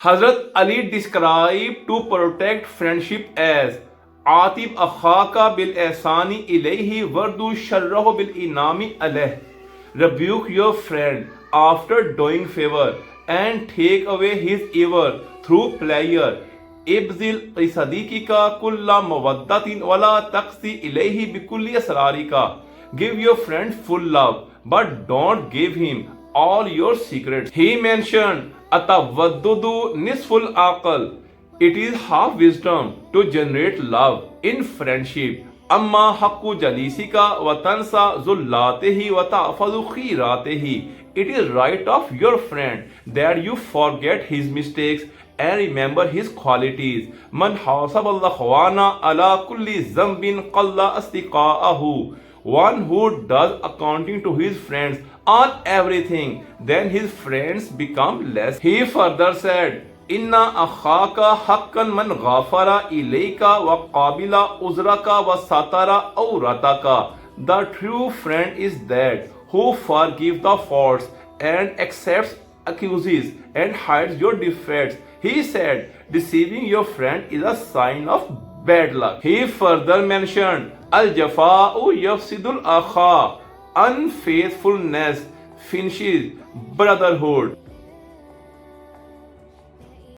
Hazrat Ali described to protect friendship as Atib akhaka bil ihsani ilayhi wardu sharrahu bil inami alayh. Rebuke your friend after doing favor and take away his evil through pleasure. Ibzil isadikika kulla mawaddatin wala taqsi ilayhi bikulli asrarika. Give your friend full love, but don't give him all your secrets. He mentioned Atawaddudu nisful aqwal. It is half wisdom to generate love in friendship. Amma haqqu jalisika wa tansa zullatehi wa ta'fazu khiratehi. It is right of your friend that you forget his mistakes and remember his qualities. Man hasaballah khwana ala kulli zambin qalla astiqa'ahu. One who does accounting to his friends on everything, then his friends become less. He further said, Inna akhaka haqqan man ghafara ilayka wa qabila uzraka wa satara awrataka. The true friend is that who forgives the faults and accepts accuses and hides your defects. He said, deceiving your friend is a sign of bad luck. He further mentioned, Al-jafa'u yafsidul akha. Unfaithfulness finishes brotherhood.